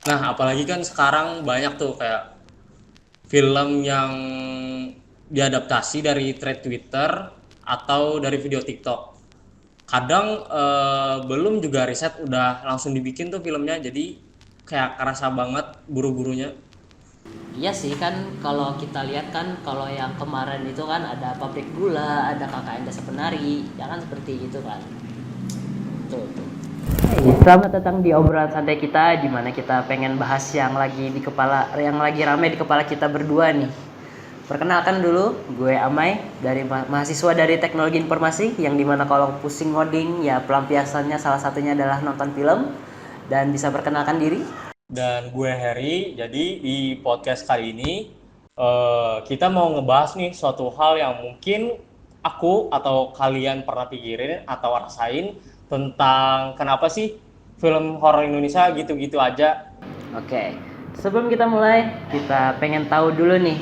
Nah, apalagi kan sekarang banyak tuh kayak film yang diadaptasi dari thread Twitter atau dari video TikTok. Kadang belum juga riset udah langsung dibikin tuh filmnya, jadi kayak kerasa banget buru-burunya. Iya sih kan, kalau kita lihat kan, kalau yang kemarin itu kan ada pabrik gula, ada KKN Desa Penari, ya kan seperti itu kan. Tuh, tuh. Selamat datang di obrolan santai kita, di mana kita pengen bahas yang lagi rame di kepala kita berdua nih. Perkenalkan dulu, gue Amai dari mahasiswa dari Teknologi Informasi, yang dimana kalau pusing ngoding ya pelampiasannya salah satunya adalah nonton film. Dan bisa perkenalkan diri. Dan gue Harry, jadi di podcast kali ini kita mau ngebahas nih suatu hal yang mungkin aku atau kalian pernah pikirin atau rasain tentang kenapa sih film horor Indonesia gitu-gitu aja. Oke, sebelum kita mulai, kita pengen tahu dulu nih,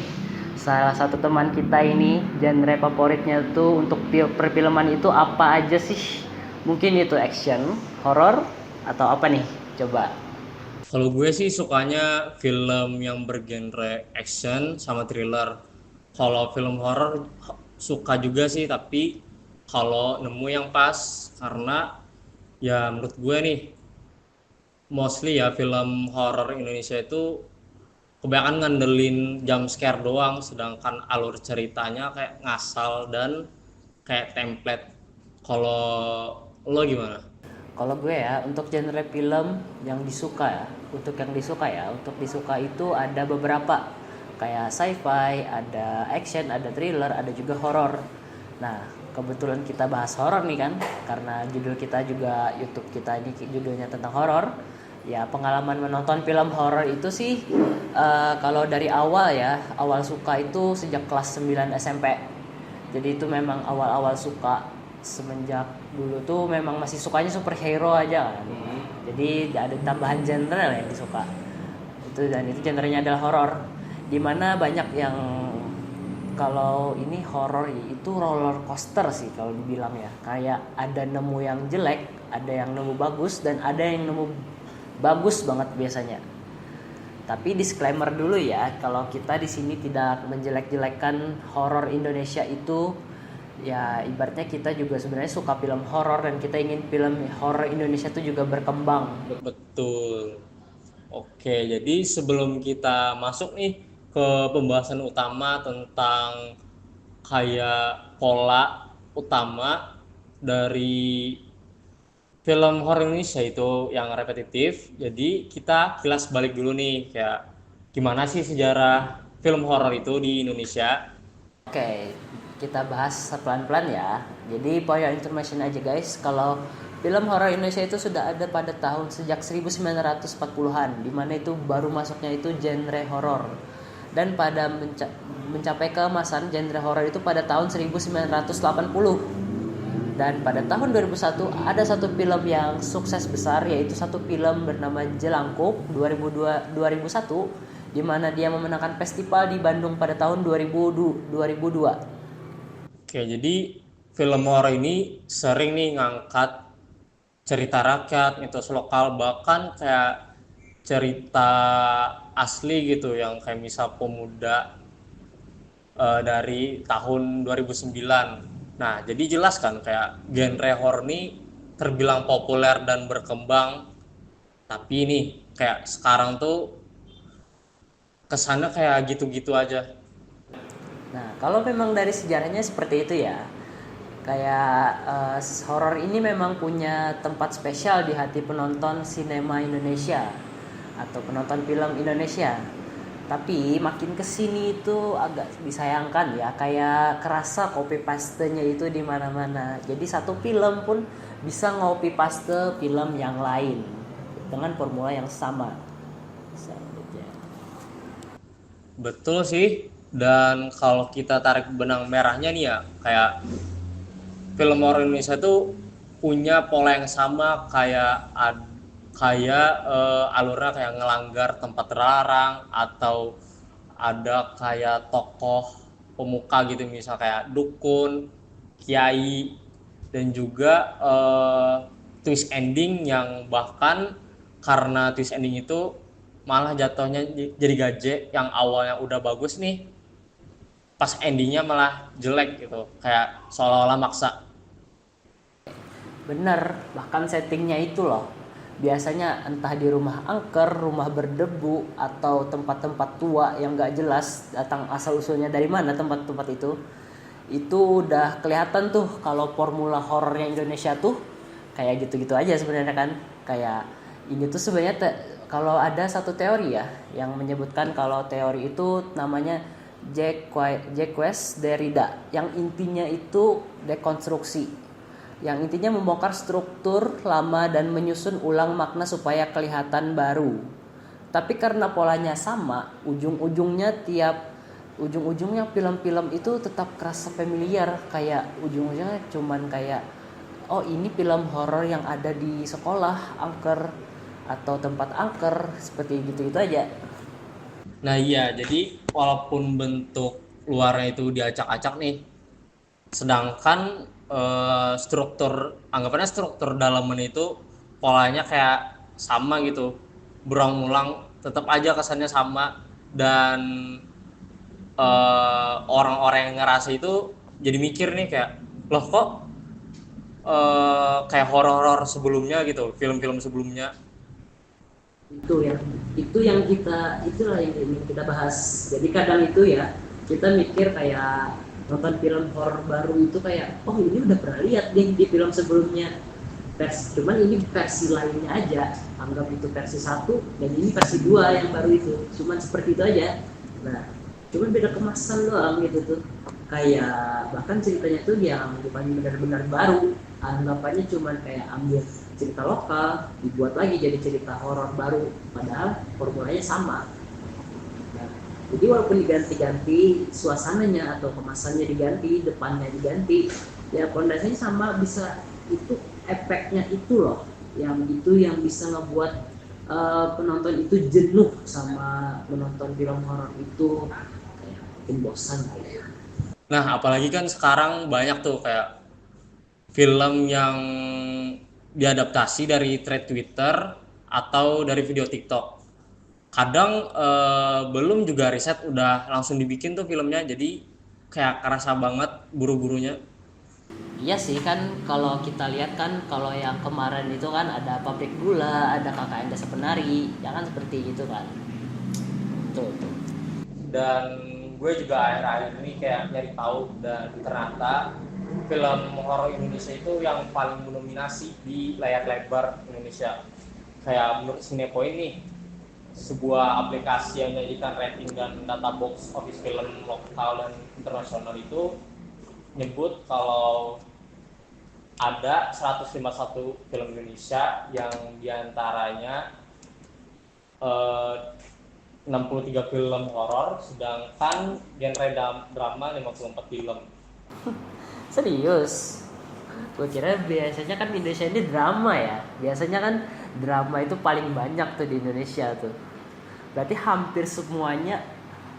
salah satu teman kita ini genre favoritnya tuh untuk perfilman itu apa aja sih? Mungkin itu action, horror, atau apa nih? Coba. Kalau gue sih sukanya film yang bergenre action sama thriller. Kalau film horor suka juga sih, tapi kalau nemu yang pas, karena ya menurut gue nih mostly ya film horor Indonesia itu kebanyakan ngandelin jump scare doang, sedangkan alur ceritanya kayak ngasal dan kayak template. Kalau lo gimana? Kalau gue ya, untuk genre film yang disuka ya, untuk disuka itu ada beberapa. Kayak sci-fi, ada action, ada thriller, ada juga horor. Nah, kebetulan kita bahas horor nih kan, karena judul kita juga, YouTube kita ini judulnya tentang horor. Ya, pengalaman menonton film horor itu sih, kalau dari awal ya, awal suka itu sejak kelas 9 SMP. Jadi itu memang awal-awal suka, semenjak dulu tuh memang masih sukanya superhero aja kan. Jadi ada tambahan genre lah yang disuka itu, dan itu genrenya adalah horor, dimana banyak yang, kalau ini horor itu roller coaster sih kalau dibilang ya, kayak ada nemu yang jelek, ada yang nemu bagus, dan ada yang nemu bagus banget biasanya. Tapi disclaimer dulu ya, kalau kita di sini tidak menjelek-jelekan horor Indonesia itu. Ya ibaratnya kita juga sebenarnya suka film horor, dan kita ingin film horor Indonesia itu juga berkembang. Betul. Oke, jadi sebelum kita masuk nih ke pembahasan utama tentang kayak pola utama dari film horor Indonesia itu yang repetitif, jadi kita kilas balik dulu nih kayak gimana sih sejarah film horor itu di Indonesia. Oke, kita bahas pelan-pelan ya. Jadi for your information aja guys, kalau film horor Indonesia itu sudah ada pada tahun sejak 1940-an, dimana itu baru masuknya itu genre horor. Dan pada mencapai keemasan genre horor itu pada tahun 1980. Dan pada tahun 2001 ada satu film yang sukses besar, yaitu satu film bernama Jelangkung 2001, di mana dia memenangkan festival di Bandung pada tahun 2002. Oke, jadi film horor ini sering nih ngangkat cerita rakyat, mitos lokal, bahkan kayak cerita asli gitu yang kayak misal pemuda dari tahun 2009. Nah, jadi jelas kan kayak genre horor ini terbilang populer dan berkembang, tapi ini kayak sekarang tuh kesannya kayak gitu-gitu aja. Nah, kalau memang dari sejarahnya seperti itu ya, kayak horor ini memang punya tempat spesial di hati penonton sinema Indonesia atau penonton film Indonesia. Tapi makin kesini itu agak disayangkan ya, kayak kerasa copy paste-nya itu di mana-mana. Jadi satu film pun bisa ngopi paste film yang lain dengan formula yang sama. Selanjutnya. Betul sih. Dan kalau kita tarik benang merahnya nih ya, kayak film horor Indonesia tuh punya pola yang sama kayak alurnya kayak ngelanggar tempat terlarang atau ada kayak tokoh pemuka gitu, misal kayak dukun, kiai, dan juga twist ending yang bahkan karena twist ending itu malah jatuhnya jadi gaje yang awalnya udah bagus nih, pas endingnya malah jelek gitu, kayak seolah-olah maksa. Bener, bahkan settingnya itu loh. Biasanya entah di rumah angker, rumah berdebu, atau tempat-tempat tua yang gak jelas datang asal-usulnya dari mana tempat-tempat itu udah kelihatan tuh kalau formula horornya Indonesia tuh kayak gitu-gitu aja sebenarnya kan. Kayak ini tuh sebenarnya kalau ada satu teori ya yang menyebutkan kalau teori itu namanya Jacques Derrida, yang intinya itu dekonstruksi, yang intinya membongkar struktur lama dan menyusun ulang makna supaya kelihatan baru. Tapi karena polanya sama, ujung-ujungnya film-film itu tetap kerasa familiar, kayak ujung-ujungnya cuman kayak oh ini film horor yang ada di sekolah angker atau tempat angker, seperti gitu-gitu aja. Nah iya, jadi walaupun bentuk luarnya itu diacak-acak nih, sedangkan struktur dalaman itu polanya kayak sama gitu, berulang-ulang, tetap aja kesannya sama. Dan orang-orang yang ngerasa itu jadi mikir nih kayak, loh kok kayak horor-horor sebelumnya gitu, film-film sebelumnya. Itu yang itulah yang ingin kita bahas. Jadi kadang itu ya kita mikir kayak nonton film horor baru itu kayak oh ini udah pernah lihat nih di film sebelumnya, cuman ini versi lainnya aja, anggap itu versi 1 dan ini versi 2 yang baru itu, cuman seperti itu aja. Nah cuman beda kemasan doang gitu tuh, kayak bahkan ceritanya tuh yang bukan benar-benar baru, anggapannya cuman kayak ambil cerita lokal dibuat lagi jadi cerita horor baru, padahal formulanya sama. Nah, jadi walaupun diganti-ganti suasananya atau kemasannya diganti, depannya diganti, ya pondasinya sama, bisa itu efeknya itu loh, yang bisa ngebuat penonton itu jenuh sama menonton film horor itu, kayak bikin bosan kayak. Nah apalagi kan sekarang banyak tuh kayak film yang diadaptasi dari thread Twitter atau dari video TikTok. Kadang belum juga riset udah langsung dibikin tuh filmnya, jadi kayak kerasa banget buru-burunya. Iya sih kan, kalau kita lihat kan kalau yang kemarin itu kan ada pabrik gula, ada KKN Desa Penari, ya kan seperti itu kan. Tuh. Dan gue juga akhir-akhir ini kayak nyari tahu, dan ternyata film horor Indonesia itu yang paling mendominasi di layar lebar Indonesia. Kayak menurut Cinepoint nih, sebuah aplikasi yang menyajikan rating dan data box office film lokal dan internasional, itu nyebut kalau ada 151 film Indonesia yang diantaranya 63 film horor, sedangkan genre drama 54 film. Serius? Gue kira biasanya kan Indonesia ini drama ya. Biasanya kan drama itu paling banyak tuh di Indonesia tuh. Berarti hampir semuanya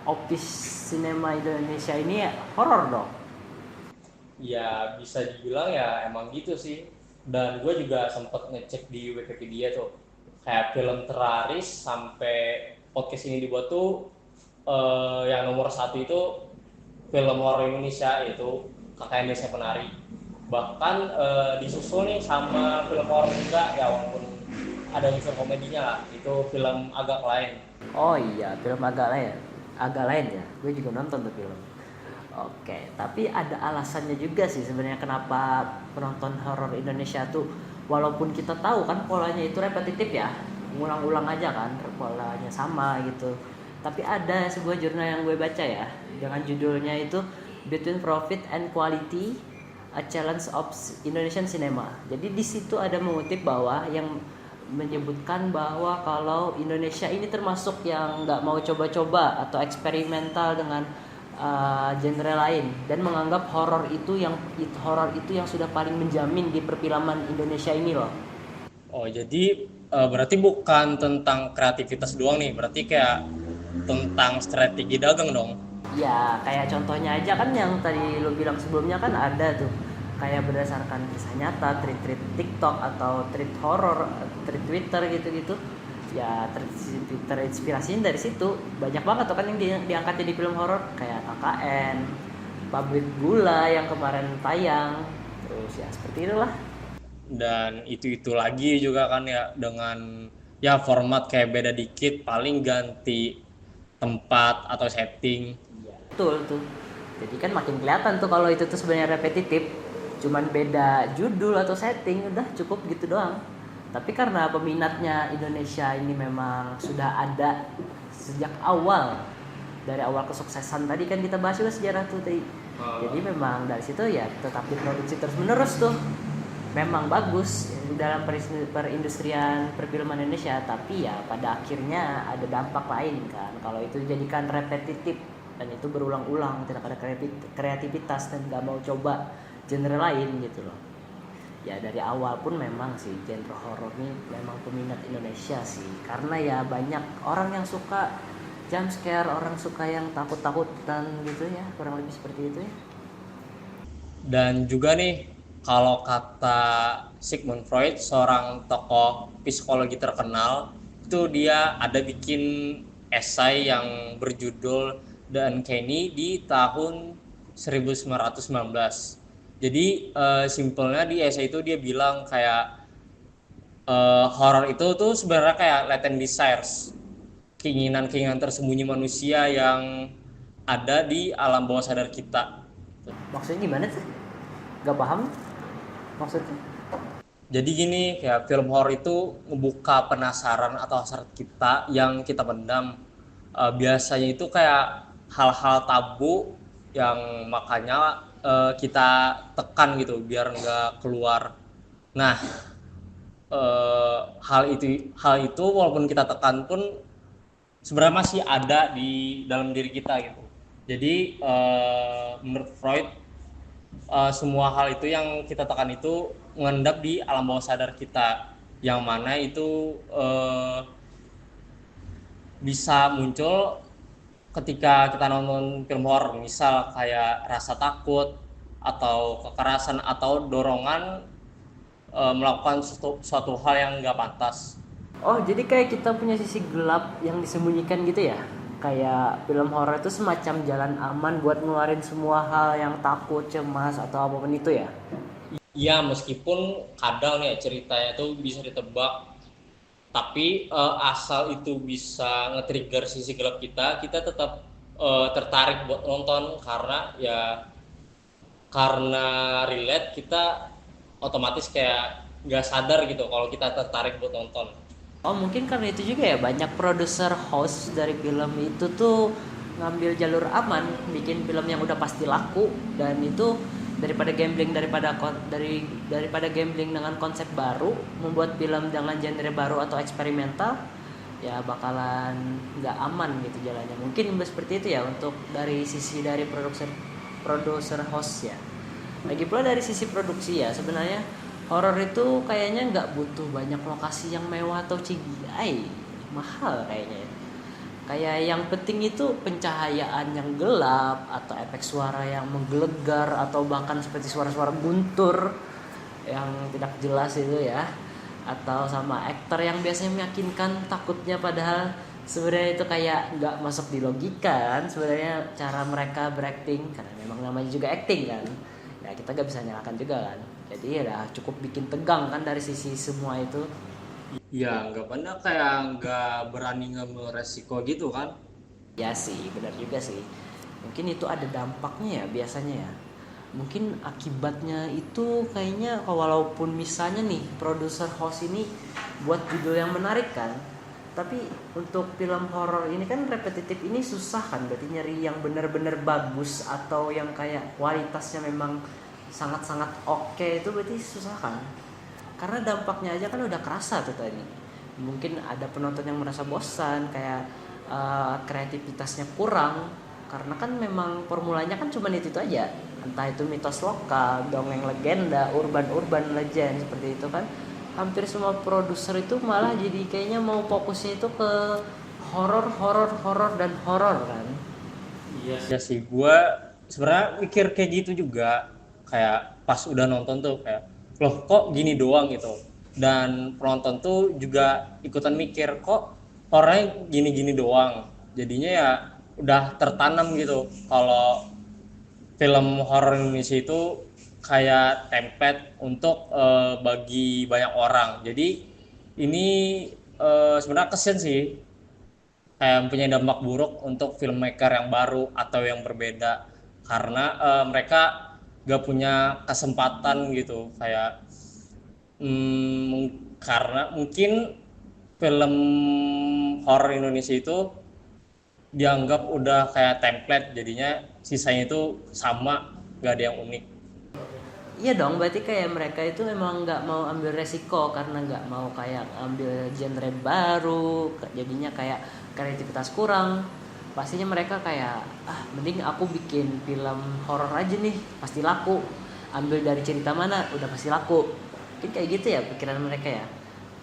office sinema Indonesia ini horor dong. Ya bisa dibilang ya emang gitu sih. Dan gue juga sempet ngecek di Wikipedia tuh, kayak film teraris sampai podcast ini dibuat tuh yang nomor 1 itu film horor Indonesia, yaitu KKN Desa Penari. Bahkan disusul nih sama film horor juga ya, walaupun ada unsur komedinya lah, itu film agak lain. Oh iya, film agak lain ya. Gue juga nonton tuh film. Oke, tapi ada alasannya juga sih sebenarnya kenapa penonton horor Indonesia tuh, walaupun kita tahu kan polanya itu repetitif ya, ngulang-ulang aja kan, polanya sama gitu. Tapi ada sebuah jurnal yang gue baca ya, dengan judulnya itu Between Profit and Quality, A Challenge of Indonesian Cinema. Jadi di situ ada mengutip bahwa yang menyebutkan bahwa kalau Indonesia ini termasuk yang nggak mau coba-coba atau eksperimental dengan genre lain, dan menganggap horor itu yang sudah paling menjamin di perfilman Indonesia ini loh. Oh jadi berarti bukan tentang kreativitas doang nih, berarti kayak tentang strategi dagang dong. Ya kayak contohnya aja kan yang tadi lo bilang sebelumnya kan ada tuh, kayak berdasarkan kisah nyata, tweet TikTok atau tweet horor, tweet Twitter gitu-gitu. ya terinspirasinya dari situ. Banyak banget tuh kan yang diangkat jadi film horor, kayak KKN, Pabrik Gula yang kemarin tayang, terus ya seperti itulah. Dan itu lagi juga kan ya, dengan ya format kayak beda dikit, paling ganti tempat atau setting. Betul tuh, jadi kan makin kelihatan tuh kalau itu tuh sebenarnya repetitif, cuman beda judul atau setting, udah cukup gitu doang. Tapi karena peminatnya Indonesia ini memang sudah ada sejak awal, dari awal kesuksesan tadi kan kita bahas juga sejarah tuh tadi. Jadi memang dari situ ya tetap diproduksi terus menerus tuh. Memang bagus dalam perindustrian perfilman Indonesia, tapi ya pada akhirnya ada dampak lain kan kalau itu dijadikan repetitif dan itu berulang-ulang, tidak ada kreativitas dan nggak mau coba genre lain gitu loh. Ya dari awal pun memang sih genre horor ini memang peminat Indonesia sih, karena ya banyak orang yang suka jump scare, orang suka yang takut-takutan gitu ya, kurang lebih seperti itu ya. Dan juga nih, kalau kata Sigmund Freud, seorang tokoh psikologi terkenal, itu dia ada bikin esai yang berjudul The Uncanny di tahun 1919. Jadi simpelnya di esai itu dia bilang kayak horor itu tuh sebenarnya kayak latent desires, keinginan-keinginan tersembunyi manusia yang ada di alam bawah sadar kita. Maksudnya gimana sih? Gak paham maksudnya. Jadi gini, kayak film horor itu ngebuka penasaran atau hasrat kita yang kita pendam. Biasanya itu kayak hal-hal tabu yang makanya kita tekan gitu biar nggak keluar. Nah, hal itu walaupun kita tekan pun sebenarnya masih ada di dalam diri kita gitu. Jadi menurut Freud, semua hal itu yang kita tekan itu mengendap di alam bawah sadar kita, yang mana itu bisa muncul ketika kita nonton film horor, misal kayak rasa takut atau kekerasan atau dorongan melakukan suatu hal yang nggak pantas. Oh, jadi kayak kita punya sisi gelap yang disembunyikan gitu ya? Kayak film horor itu semacam jalan aman buat ngeluarin semua hal yang takut, cemas, atau apapun itu ya? Iya, meskipun kadang nih ceritanya tuh bisa ditebak, tapi asal itu bisa nge-trigger sisi gelap kita tetap tertarik buat nonton, karena relate, kita otomatis kayak nggak sadar gitu kalau kita tertarik buat nonton. Oh, mungkin karena itu juga ya, banyak produser host dari film itu tuh ngambil jalur aman, bikin film yang udah pasti laku, dan itu daripada gambling daripada gambling dengan konsep baru, membuat film dengan genre baru atau eksperimental, ya bakalan nggak aman gitu jalannya. Mungkin seperti itu ya untuk dari sisi dari produser host ya. Lagi pula dari sisi produksi ya, sebenarnya horor itu kayaknya nggak butuh banyak lokasi yang mewah atau CGI mahal kayaknya ya. Kayak yang penting itu pencahayaan yang gelap atau efek suara yang menggelegar atau bahkan seperti suara-suara guntur yang tidak jelas itu ya, atau sama aktor yang biasanya meyakinkan takutnya padahal sebenarnya itu kayak nggak masuk di logika kan sebenarnya cara mereka berakting, karena memang namanya juga acting kan ya, kita nggak bisa nyalakan juga kan. Jadi ya udah cukup bikin tegang kan dari sisi semua itu. Ya nggak pernah kayak nggak berani ngambil resiko gitu kan. Ya sih, benar juga sih. Mungkin itu ada dampaknya ya biasanya ya. Mungkin akibatnya itu kayaknya walaupun misalnya nih produser host ini buat judul yang menarik kan, tapi untuk film horor ini kan repetitif, ini susah kan, berarti nyari yang benar-benar bagus atau yang kayak kualitasnya memang sangat-sangat oke, itu berarti susah kan, karena dampaknya aja kan udah kerasa tuh tadi. Mungkin ada penonton yang merasa bosan, kayak kreativitasnya kurang, karena kan memang formulanya kan cuma itu aja, entah itu mitos lokal, dongeng legenda, urban legend seperti itu kan. Hampir semua produser itu malah jadi kayaknya mau fokusnya itu ke horor dan horor kan. Iya sih, gue sebenarnya mikir kayak gitu juga, kayak pas udah nonton tuh kayak loh kok gini doang gitu. dan penonton tuh juga ikutan mikir kok orangnya gini-gini doang, jadinya ya udah tertanam gitu kalau film horor Indonesia itu kayak template untuk bagi banyak orang. Jadi ini sebenarnya kesian sih, kayak punya dampak buruk untuk filmmaker yang baru atau yang berbeda, karena mereka gak punya kesempatan gitu, kayak karena mungkin film horor Indonesia itu dianggap udah kayak template, jadinya sisanya itu sama, gak ada yang unik. Iya dong, berarti kayak mereka itu memang nggak mau ambil resiko karena nggak mau kayak ambil genre baru, jadinya kayak kreativitas kurang. Pastinya mereka kayak mending aku bikin film horor aja nih, pasti laku. Ambil dari cerita mana, udah pasti laku. Mungkin kayak gitu ya pikiran mereka ya.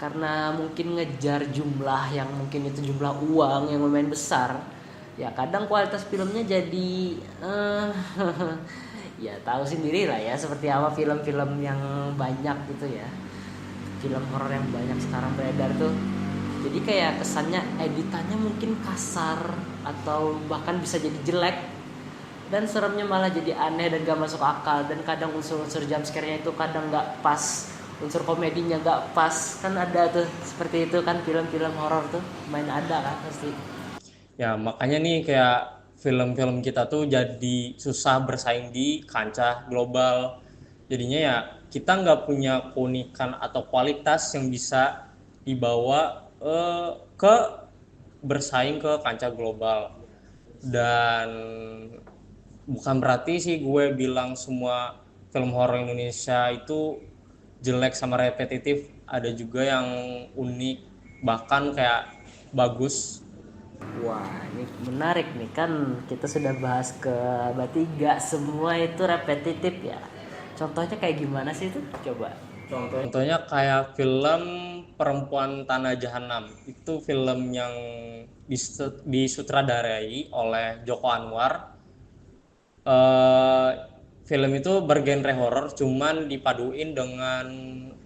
Karena mungkin ngejar jumlah yang mungkin itu jumlah uang yang lumayan besar. Ya kadang kualitas filmnya jadi ya tahu sendiri lah ya seperti apa film-film yang banyak gitu ya, film horor yang banyak sekarang beredar tuh, jadi kayak kesannya editannya mungkin kasar atau bahkan bisa jadi jelek, dan seremnya malah jadi aneh dan gak masuk akal, dan kadang unsur-unsur jumpscare-nya itu kadang gak pas, unsur komedinya gak pas, kan ada tuh seperti itu kan film-film horor tuh main ada kan pasti. Ya makanya nih kayak film-film kita tuh jadi susah bersaing di kancah global, jadinya ya kita nggak punya keunikan atau kualitas yang bisa dibawa ke bersaing ke kancah global. Dan bukan berarti sih gue bilang semua film horor Indonesia itu jelek sama repetitif, ada juga yang unik bahkan kayak bagus. Wah, ini menarik nih, kan kita sudah bahas ke berarti gak semua itu repetitif ya. Contohnya kayak gimana sih itu? Coba. Contohnya kayak film Perempuan Tanah Jahanam, itu film yang disutradarai oleh Joko Anwar. eh, Film itu bergenre horor cuman dipaduin dengan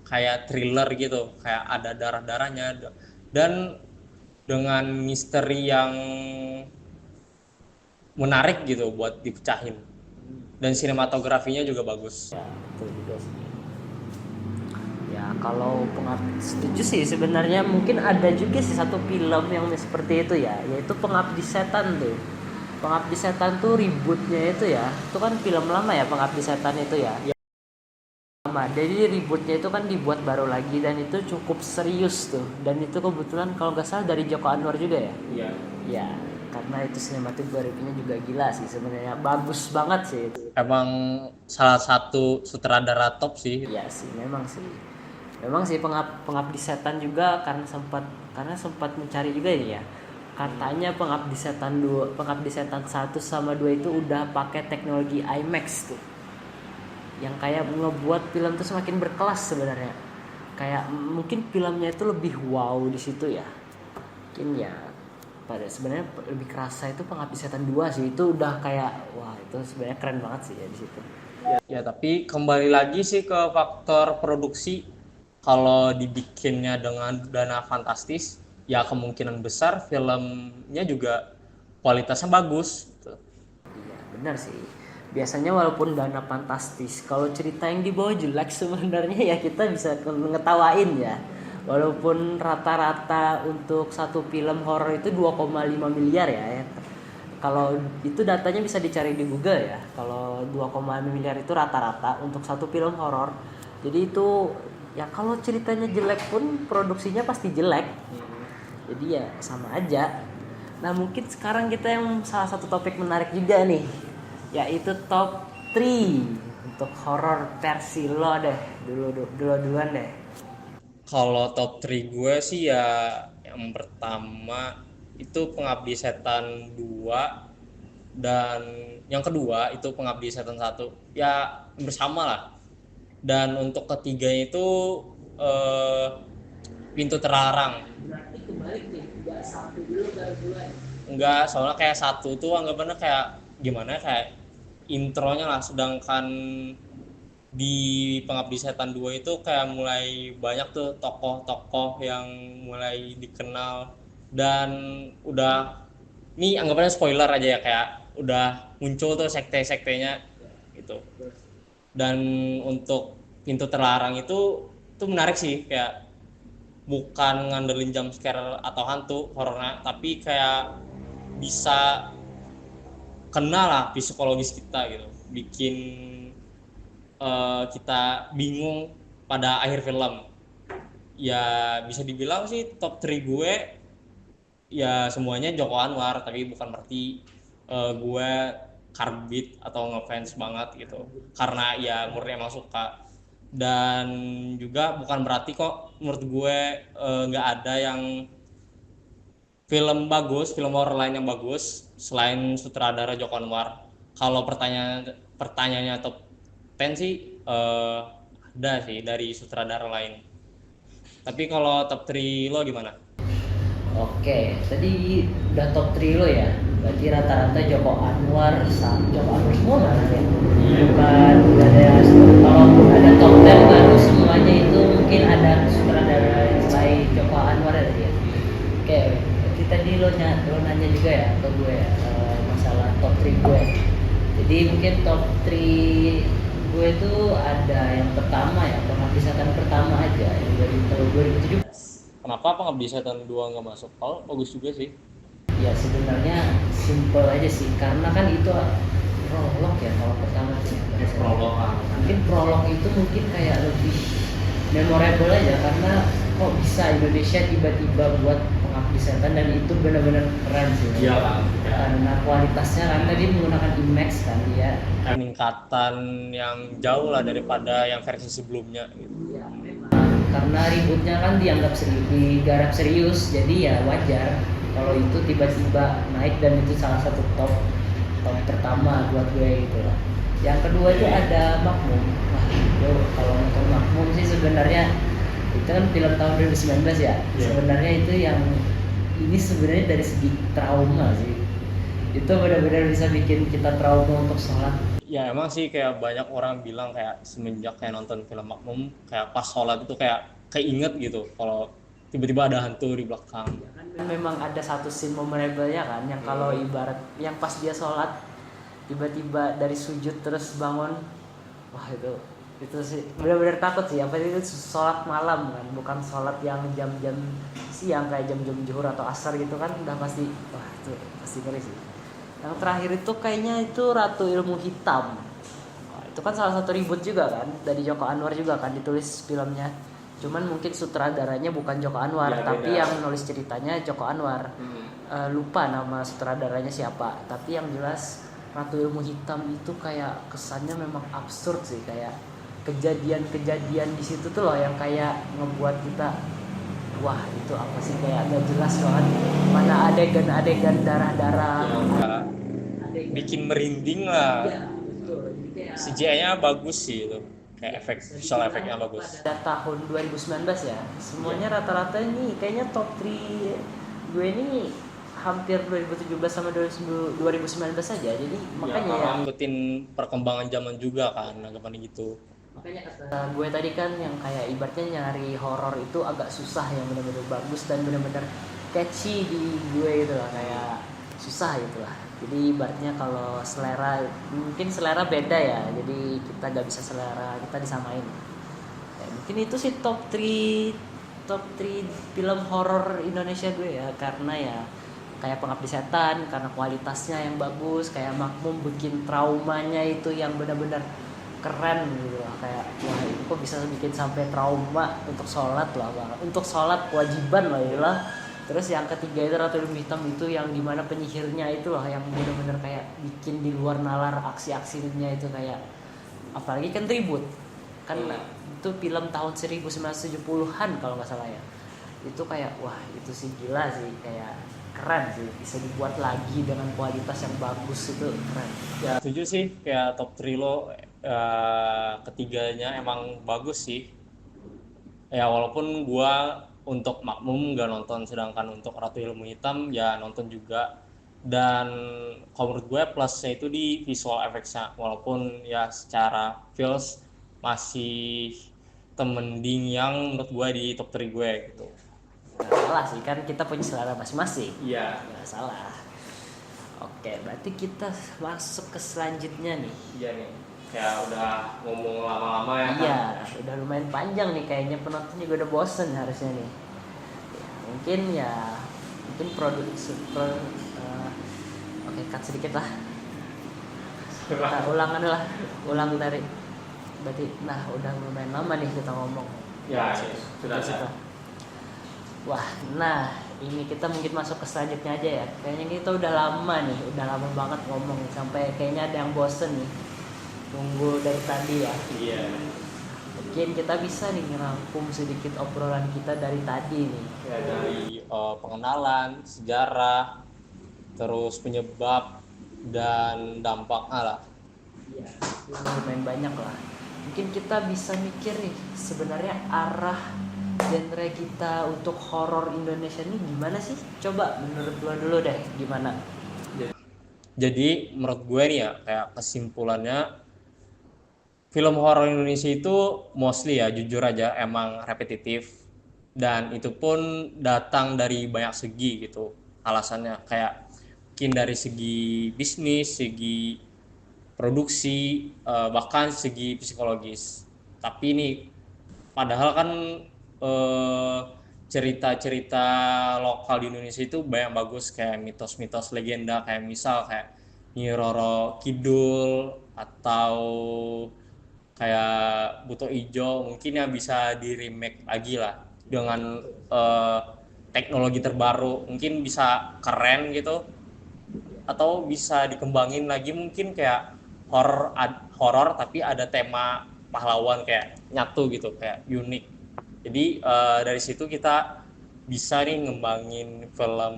kayak thriller gitu, kayak ada darah-darahnya dan dengan misteri yang menarik gitu buat dipecahin, dan sinematografinya juga bagus. Ya, betul juga sih. Ya, kalau setuju sih sebenarnya, mungkin ada juga sih satu film yang seperti itu ya, yaitu Pengabdi Setan tuh. Pengabdi Setan tuh rebootnya itu ya, itu kan film lama ya Pengabdi Setan itu ya. Lama, jadi rebootnya itu kan dibuat baru lagi dan itu cukup serius tuh. Dan itu kebetulan kalau nggak salah dari Joko Anwar juga ya. Iya. Ya, karena itu sinematografinya juga gila sih sebenarnya, bagus banget sih itu. Emang salah satu sutradara top sih. Iya sih, memang sih Pengabdi Setan juga karena sempat mencari juga ini ya. Katanya Pengabdi Setan 1 sama 2 itu udah pakai teknologi IMAX tuh. Yang kayak ngebuat film tuh semakin berkelas sebenarnya. Kayak mungkin filmnya itu lebih wow di situ ya. Mungkin ya pada sebenarnya lebih kerasa itu Pengabdi Setan 2 sih. Itu udah kayak wah, itu sebenarnya keren banget sih ya di situ. Ya tapi kembali lagi sih ke faktor produksi. Kalau dibikinnya dengan dana fantastis, ya kemungkinan besar filmnya juga kualitasnya bagus gitu. Iya, benar sih. Biasanya walaupun dana fantastis, kalau cerita yang dibawa jelek sebenarnya ya kita bisa ngetawain ya. Walaupun rata-rata untuk satu film horor itu 2,5 miliar ya. Kalau itu datanya bisa dicari di Google ya. Kalau 2,5 miliar itu rata-rata untuk satu film horor. Jadi itu ya kalau ceritanya jelek pun produksinya pasti jelek. Jadi ya sama aja. Nah, mungkin sekarang kita yang salah satu topik menarik juga nih, yaitu top 3 untuk horor versi lo deh. Duluan deh. Kalau top 3 gue sih ya yang pertama itu Pengabdi Setan 2, dan yang kedua itu Pengabdi Setan 1. Ya bersama lah. Dan untuk ketiganya itu eh, Pintu Terlarang. Berarti kebalik nih, nggak satu dulu baru dua. Enggak, soalnya kayak satu tuh anggapannya kayak gimana, kayak intronya lah, sedangkan di Pengabdi Setan 2 itu kayak mulai banyak tuh tokoh-tokoh yang mulai dikenal, dan udah, ini anggapannya spoiler aja ya, kayak udah muncul tuh sekte-sektenya gitu. Dan untuk Pintu Terlarang itu tuh menarik sih, kayak bukan ngandelin jump scare atau hantu horornya, tapi kayak bisa kena lah psikologis kita gitu, bikin kita bingung pada akhir film. Ya bisa dibilang sih top 3 gue ya semuanya Joko Anwar, tapi bukan berarti gue karbit atau ngefans banget gitu, karena ya murni emang suka. Dan juga bukan berarti kok menurut gue nggak ada yang film bagus, film horor lain yang bagus selain sutradara Joko Anwar. Kalau pertanyaannya top 10 sih ada sih dari sutradara lain. Tapi kalau top 3 lo gimana? Oke, tadi udah top 3 lo ya. Berarti rata-rata Joko Anwar sama Joko Anwar semua mana ya? Bukan ada, kalaupun ada top 10 baru semuanya itu mungkin ada sutradara selain Joko Anwar ya tadi ya. Oke, berarti tadi lo nanya juga ya ke gue ya, masalah top 3 gue. Jadi mungkin top 3 gue itu ada yang pertama ya, Pengabdi Setan pertama aja yang dari tahun 2017. Kenapa Pengabdi Setan 2 nggak masuk? Kalau bagus juga sih. Ya sebenarnya simple aja sih, karena kan itu prolog ya kalau pertama sih. Prolog. Mungkin prolog itu mungkin kayak lebih memorable aja, karena kok bisa Indonesia tiba-tiba buat Pengabdi Setan dan itu benar-benar keren sih. Iya kan. Ya. Karena kualitasnya, karena dia menggunakan IMAX kan dia. Peningkatan yang jauh lah daripada yang versi sebelumnya gitu. Ya memang. Karena ributnya kan dianggap digarap serius, jadi ya wajar kalau itu tiba-tiba naik, dan itu salah satu top pertama buat gue gitu lah. Yang kedua itu ada Makmum. Wah itu kalau nonton Makmum sih sebenarnya itu kan film tahun 2019 ya. Sebenarnya itu yang ini sebenarnya dari segi trauma sih, itu benar-benar bisa bikin kita trauma untuk sholat. Ya emang sih kayak banyak orang bilang kayak semenjak kayak nonton film Makmum, kayak pas sholat itu kayak keinget gitu kalau tiba-tiba ada hantu di belakang. Memang ada satu scene memorable-nya kan, yang kalau ibarat yang pas dia sholat tiba-tiba dari sujud terus bangun, wah itu sih benar-benar takut sih. Apa itu sholat malam kan, bukan sholat yang jam-jam siang kayak jam-jam zuhur atau asar gitu kan, udah pasti wah itu pasti ngeri sih. Yang terakhir itu kayaknya itu Ratu Ilmu Hitam. Wah, itu kan salah satu ribut juga kan, dari Joko Anwar juga kan ditulis filmnya. Cuman mungkin sutradaranya bukan Joko Anwar, Ya, tapi beda. yang nulis ceritanya Joko Anwar. Lupa nama sutradaranya siapa, tapi yang jelas Ratu Ilmu Hitam itu kayak kesannya memang absurd sih, kayak kejadian-kejadian di situ tuh loh yang kayak ngebuat kita wah itu apa sih, kayak gak jelas banget, mana adegan-adegan darah-darah. Ya, bikin merinding lah. Iya, betul. Jadi kayak CGI-nya bagus sih itu, kayak efek visual efeknya bagus. Pada tahun 2019 ya, semuanya rata-rata ini kayaknya top 3 gue ini hampir 2017 sama 2019 aja, jadi makanya ya, Ngikutin perkembangan zaman juga kan, anggapannya gitu. makanya kata gue tadi kan yang kayak ibaratnya nyari horor itu agak susah yang benar-benar bagus dan benar-benar catchy di gue gitu lah, kayak susah gitu lah. Jadi ibaratnya kalau selera, mungkin selera beda ya, jadi kita gak bisa selera kita disamain ya. Mungkin itu sih top 3 film horor Indonesia gue ya, karena ya kayak Pengabdi Setan karena kualitasnya yang bagus, kayak Makmum bikin traumanya itu yang benar-benar keren gitu lah, kayak wah itu kok bisa bikin sampai trauma untuk sholat lah bang, untuk sholat kewajiban lah ya lah. Terus yang ketiga itu Ratu Ilmu Hitam, itu yang dimana penyihirnya itu lah yang benar-benar kayak bikin di luar nalar aksi-aksinya itu, kayak apalagi kan tribut kan, itu film tahun 1970-an kalau nggak salah ya. Itu kayak wah itu sih gila sih, kayak keren sih, bisa dibuat lagi dengan kualitas yang bagus, itu keren. Ya setuju sih, kayak top 3 lo ketiganya emang bagus sih. Ya walaupun gua untuk Makmum nggak nonton, sedangkan untuk Ratu Ilmu Hitam ya nonton juga. Dan kalau menurut gue plusnya itu di visual effects-nya, walaupun ya secara feels masih temending yang menurut gue di top 3 gue gitu. Nggak salah sih, kan kita punya selera masing-masing. Iya. Nggak salah. Oke, berarti kita masuk ke selanjutnya nih. Iya nih, kayak udah ngomong lama-lama ya kan. Iya, udah lumayan panjang nih, kayaknya penonton juga udah bosen harusnya nih. Mungkin produksi oke, cut sedikit lah. Kita ulang dari berarti. Nah, udah lumayan lama nih kita ngomong. Ya, sudah. Wah, nah ini kita mungkin masuk ke selanjutnya aja ya. Kayaknya kita udah lama banget ngomong sampai kayaknya ada yang bosen nih nunggu dari tadi ya. Iya. Mungkin kita bisa nih ngerangkum sedikit obrolan kita dari tadi nih. Ya, dari pengenalan, sejarah, terus penyebab dan dampaknya lah. Iya, lumayan banyak lah. Mungkin kita bisa mikir nih sebenarnya arah genre kita untuk horor Indonesia ini gimana sih? Coba menurut lo dulu deh, gimana? Jadi menurut gue nih ya, kayak kesimpulannya film horor Indonesia itu mostly ya, jujur aja emang repetitif, dan itu pun datang dari banyak segi gitu alasannya, kayak mungkin dari segi bisnis, segi produksi, bahkan segi psikologis. Tapi ini padahal kan cerita-cerita lokal di Indonesia itu banyak bagus, kayak mitos-mitos legenda, kayak misal kayak Nyi Roro Kidul atau kayak Buto Ijo, mungkin yang bisa di remake lagi lah dengan teknologi terbaru, mungkin bisa keren gitu, atau bisa dikembangin lagi mungkin kayak horor tapi ada tema pahlawan kayak nyatu gitu, kayak unik. Jadi dari situ kita bisa nih ngembangin film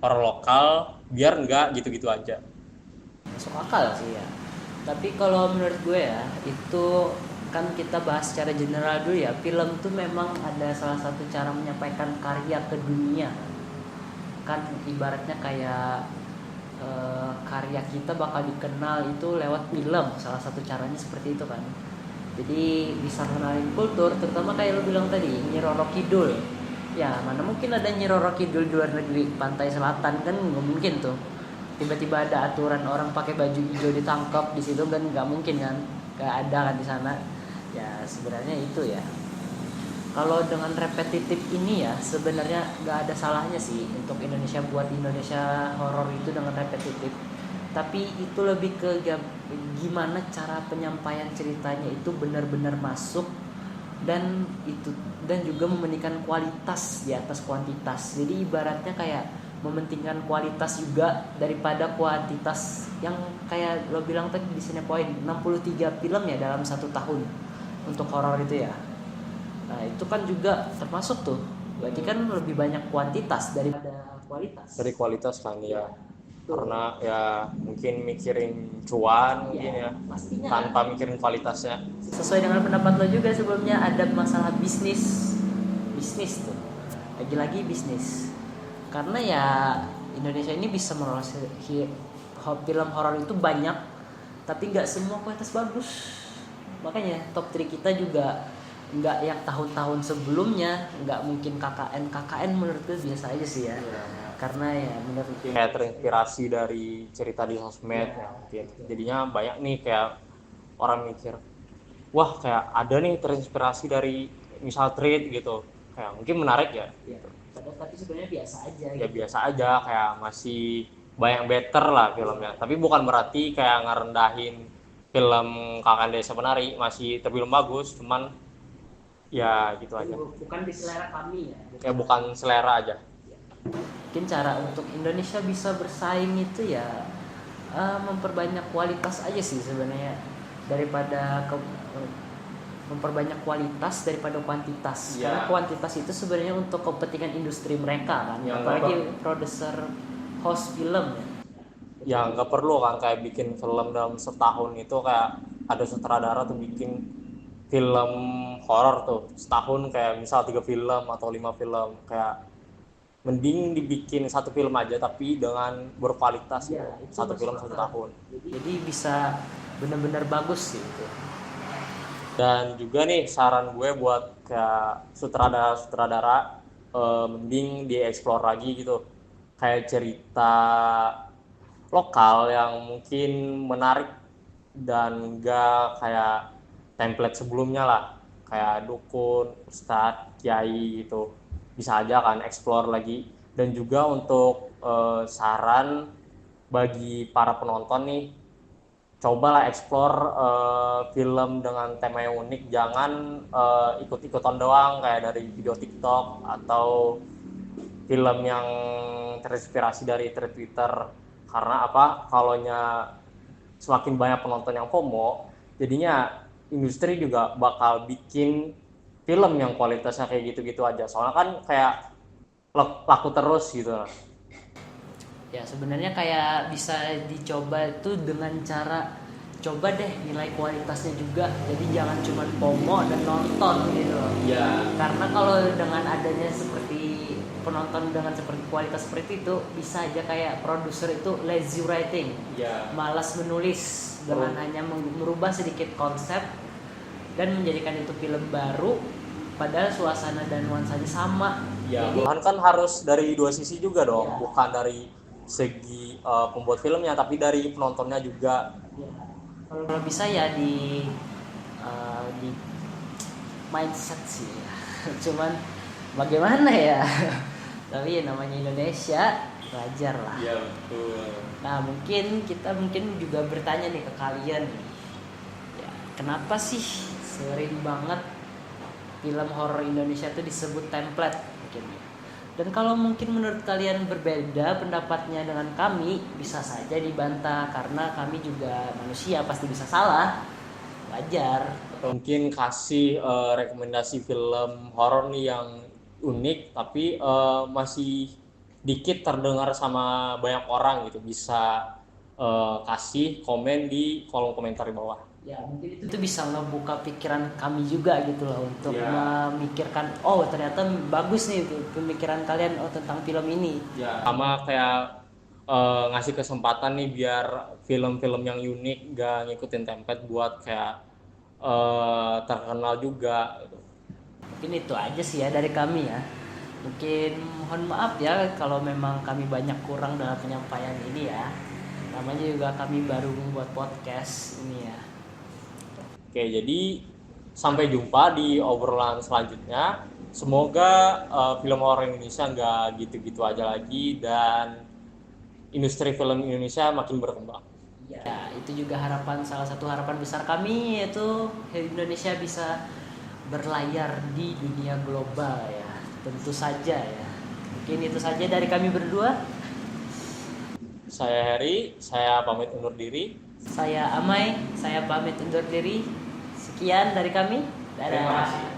horor lokal biar nggak gitu-gitu aja. Masuk akal sih ya. Tapi kalau menurut gue ya, itu kan kita bahas secara general dulu ya. Film tuh memang ada salah satu cara menyampaikan karya ke dunia. Kan ibaratnya kayak karya kita bakal dikenal itu lewat film, salah satu caranya seperti itu kan. Jadi bisa kenalin kultur, terutama kayak lo bilang tadi Nyi Roro Kidul. Ya mana mungkin ada Nyi Roro Kidul di luar negeri, pantai selatan kan nggak mungkin tuh. Tiba-tiba ada aturan orang pakai baju hijau ditangkap di situ kan, nggak mungkin kan, nggak ada kan di sana. Ya sebenarnya itu ya. Kalau dengan repetitif ini ya sebenarnya nggak ada salahnya sih untuk Indonesia, buat Indonesia horor itu dengan repetitif. Tapi itu lebih ke gimana cara penyampaian ceritanya itu benar-benar masuk, dan juga mementingkan kualitas di atas kuantitas. Jadi ibaratnya kayak mementingkan kualitas juga daripada kuantitas, yang kayak lo bilang tadi di sini poin 63 film ya dalam 1 tahun untuk horor itu ya. Nah itu kan juga termasuk tuh, berarti kan lebih banyak kuantitas daripada kualitas. Dari kualitas kan ya, karena ya mungkin mikirin cuan mungkin ya, pastinya tanpa mikirin kualitasnya. Sesuai dengan pendapat lo juga sebelumnya, ada masalah bisnis tuh, lagi-lagi bisnis. Karena ya Indonesia ini bisa merolasi film horor itu banyak, tapi nggak semua kualitas bagus. Makanya top 3 kita juga nggak yang tahun-tahun sebelumnya, nggak mungkin KKN menurut gue biasa aja sih ya. Karena ya menurut kayak terinspirasi dari cerita di sosmed ya, mungkin jadinya banyak nih kayak orang mikir, wah kayak ada nih terinspirasi dari misal Treat gitu, kayak mungkin menarik ya. Tapi sebenarnya biasa aja ya gitu. Biasa aja, kayak masih banyak better lah filmnya, tapi bukan berarti kayak ngerendahin film Kakak Desa Penari, masih terbilang bagus, cuman ya gitu aja, bukan di selera kami ya. Ya bukan selera aja. Mungkin cara untuk Indonesia bisa bersaing itu ya memperbanyak kualitas aja sih sebenarnya, daripada memperbanyak kualitas daripada kuantitas. Karena kuantitas itu sebenarnya untuk kepentingan industri mereka kan, apalagi produser host film ya. Ya nggak perlu kan kayak bikin film dalam setahun itu, kayak ada sutradara tuh bikin film horor tuh setahun kayak misal 3 film atau 5 film, kayak mending dibikin 1 film aja tapi dengan berkualitas ya, 1 film 1 tahun. Jadi bisa benar-benar bagus sih itu. Dan juga nih saran gue buat kayak sutradara-sutradara, mending dieksplor lagi gitu. Kayak cerita lokal yang mungkin menarik dan enggak kayak template sebelumnya lah. Kayak dukun, ustadz, kiai gitu. Bisa aja kan explore lagi. Dan juga untuk saran bagi para penonton nih, cobalah explore film dengan tema yang unik, jangan ikut-ikutan doang kayak dari video TikTok atau film yang terinspirasi dari Twitter. Karena apa, kalonya semakin banyak penonton yang FOMO, jadinya industri juga bakal bikin film yang kualitasnya kayak gitu-gitu aja, soalnya kan kayak laku terus gitu. Ya sebenarnya kayak bisa dicoba itu dengan cara coba deh nilai kualitasnya juga, jadi jangan cuma FOMO dan nonton gitu loh. Ya. Karena kalau dengan adanya seperti penonton dengan seperti kualitas seperti itu, bisa aja kayak produser itu lazy writing, Ya. malas menulis dengan hanya merubah sedikit konsep dan menjadikan itu film baru, padahal suasana dan nuansanya sama. Ya, Jadi malahan kan harus dari dua sisi juga dong, Ya. bukan dari segi pembuat filmnya, tapi dari penontonnya juga. ya, kalau bisa ya di mindset sih ya. Cuman bagaimana ya? Tapi ya namanya Indonesia, wajar lah. Iya betul. Nah kita juga bertanya nih ke kalian nih, ya, kenapa sih sering banget film horor Indonesia itu disebut template mungkin ya? Dan kalau mungkin menurut kalian berbeda pendapatnya dengan kami, bisa saja dibantah karena kami juga manusia, pasti bisa salah, wajar. Atau mungkin kasih rekomendasi film horor nih yang unik tapi masih dikit terdengar sama banyak orang gitu, bisa kasih komen di kolom komentar di bawah. Ya mungkin itu bisa ngebuka pikiran kami juga gitu loh, untuk Ya. memikirkan, oh ternyata bagus nih pemikiran kalian tentang film ini. Ya. Sama kayak ngasih kesempatan nih biar film-film yang unik gak ngikutin template buat kayak terkenal juga gitu. Mungkin itu aja sih ya dari kami ya. Mungkin mohon maaf ya kalau memang kami banyak kurang dalam penyampaian ini ya. Namanya juga kami baru membuat podcast ini ya. Oke, jadi sampai jumpa di obrolan selanjutnya. Semoga film horor Indonesia nggak gitu-gitu aja lagi dan industri film Indonesia makin berkembang. Ya, itu juga salah satu harapan besar kami, yaitu Indonesia bisa berlayar di dunia global ya. Tentu saja ya. Mungkin itu saja dari kami berdua. Saya Heri, saya pamit undur diri. Saya Amai, saya pamit undur diri. Sekian dari kami. Dadah. Terima kasih.